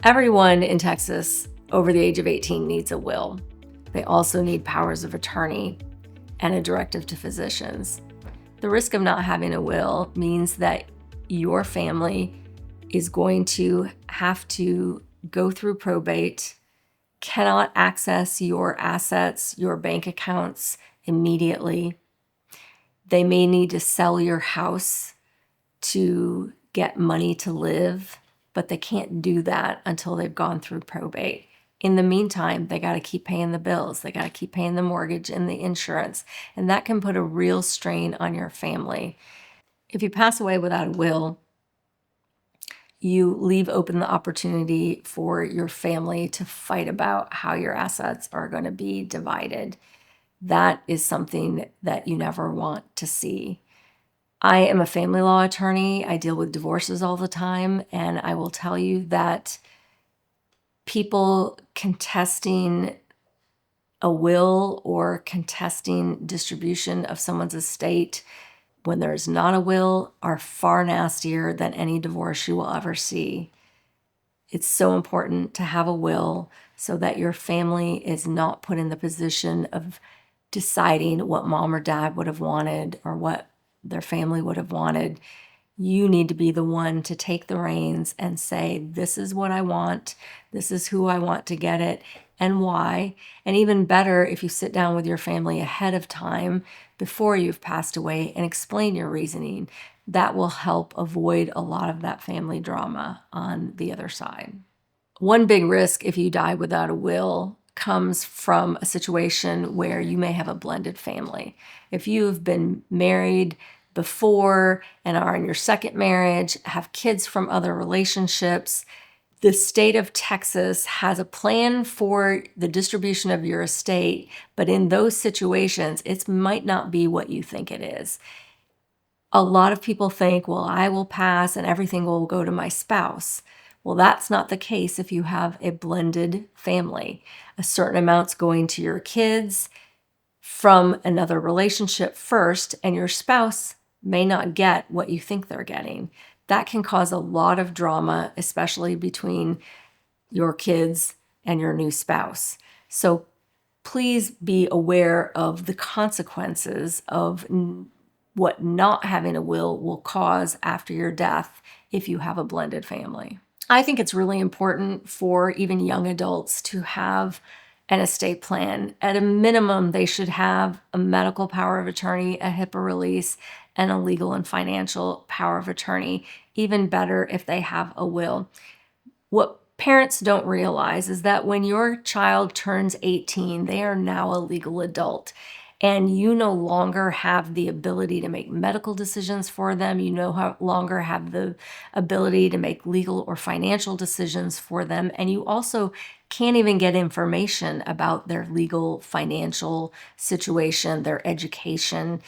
Everyone in Texas over the age of 18 needs a will. They also need powers of attorney and a directive to physicians. The risk of not having a will means that your family is going to have to go through probate, cannot access your assets, your bank accounts immediately. They may need to sell your house to get money to live, but they can't do that until they've gone through probate. In the meantime, they got to keep paying the bills. They got to keep paying the mortgage and the insurance. And that can put a real strain on your family. If you pass away without a will, you leave open the opportunity for your family to fight about how your assets are going to be divided. That is something that you never want to see. I am a family law attorney. I deal with divorces all the time, and I will tell you that people contesting a will or contesting distribution of someone's estate when there's not a will are far nastier than any divorce you will ever see. It's so important to have a will so that your family is not put in the position of deciding what mom or dad would have wanted or what their family would have wanted. You need to be the one to take the reins and say, this is what I want, this is who I want to get it, and why. And even better, if you sit down with your family ahead of time before you've passed away and explain your reasoning, that will help avoid a lot of that family drama on the other side. One big risk if you die without a will comes from a situation where you may have a blended family. If you've been married before and are in your second marriage, have kids from other relationships, the state of Texas has a plan for the distribution of your estate, but in those situations, it might not be what you think it is. A lot of people think, well, I will pass and everything will go to my spouse. Well, that's not the case if you have a blended family. A certain amount's going to your kids from another relationship first, and your spouse may not get what you think they're getting. That can cause a lot of drama, especially between your kids and your new spouse. So please be aware of the consequences of what not having a will cause after your death if you have a blended family. I think it's really important for even young adults to have an estate plan. At a minimum, they should have a medical power of attorney, a HIPAA release, and a legal and financial power of attorney. Even better if they have a will. What parents don't realize is that when your child turns 18, they are now a legal adult. And you no longer have the ability to make medical decisions for them. You no longer have the ability to make legal or financial decisions for them. And you also can't even get information about their legal, financial situation, their education.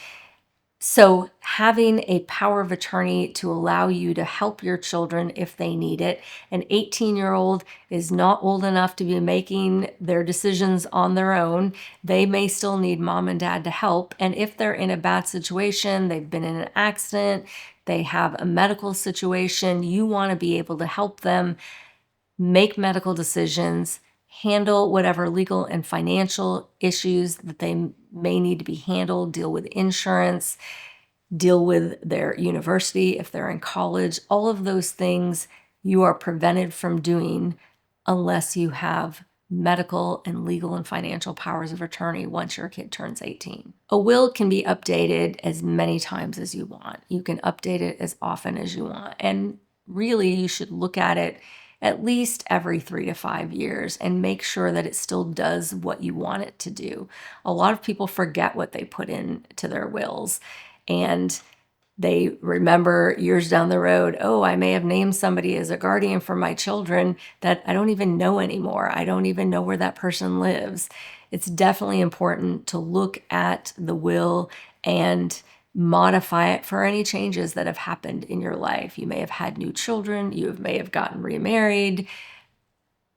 So having a power of attorney to allow you to help your children if they need it. An 18-year-old is not old enough to be making their decisions on their own. They may still need mom and dad to help. And if they're in a bad situation, they've been in an accident, they have a medical situation, you want to be able to help them make medical decisions, handle whatever legal and financial issues that they may need to be handled, deal with insurance, deal with their university if they're in college. All of those things you are prevented from doing unless you have medical and legal and financial powers of attorney once your kid turns 18. A will can be updated as many times as you want. You can update it as often as you want. And really, you should look at it at least every 3 to 5 years and make sure that it still does what you want it to do. A lot of people forget what they put into their wills, and they remember years down the road, oh, I may have named somebody as a guardian for my children that I don't even know anymore. I don't even know where that person lives. It's definitely important to look at the will and modify it for any changes that have happened in your life. You may have had new children, you may have gotten remarried.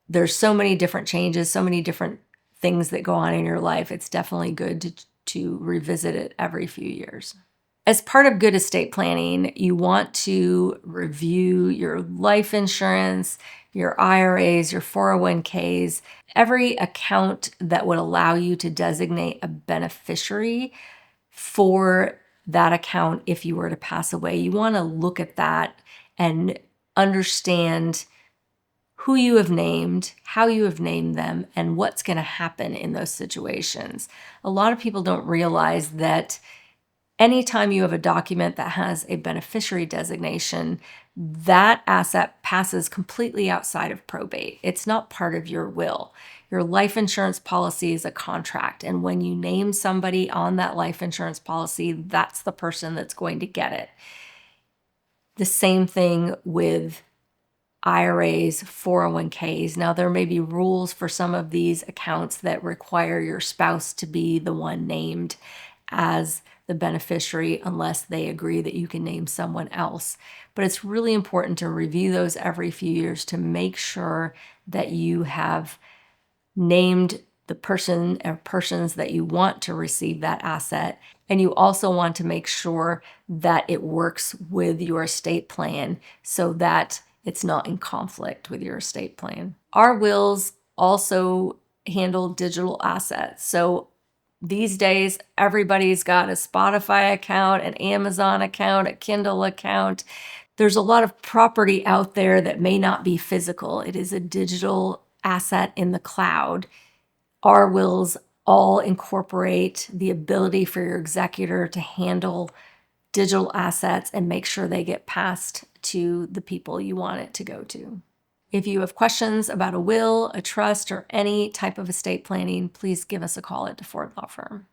There's so many different changes, so many different things that go on in your life. It's definitely good to revisit it every few years. As part of good estate planning, you want to review your life insurance, your IRAs, your 401ks, every account that would allow you to designate a beneficiary for that account if you were to pass away. You want to look at that and understand who you have named, how you have named them, and what's going to happen in those situations. A lot of people don't realize that anytime you have a document that has a beneficiary designation, that asset passes completely outside of probate. It's not part of your will. Your life insurance policy is a contract, and when you name somebody on that life insurance policy, that's the person that's going to get it. The same thing with IRAs, 401ks. Now, there may be rules for some of these accounts that require your spouse to be the one named as the beneficiary unless they agree that you can name someone else. But it's really important to review those every few years to make sure that you have named the person or persons that you want to receive that asset. And you also want to make sure that it works with your estate plan so that it's not in conflict with your estate plan. Our wills also handle digital assets. So these days, everybody's got a Spotify account, an Amazon account, a Kindle account. There's a lot of property out there that may not be physical. It is a digital asset in the cloud. Our wills all incorporate the ability for your executor to handle digital assets and make sure they get passed to the people you want it to go to. If you have questions about a will, a trust, or any type of estate planning, please give us a call at DeFord Law Firm.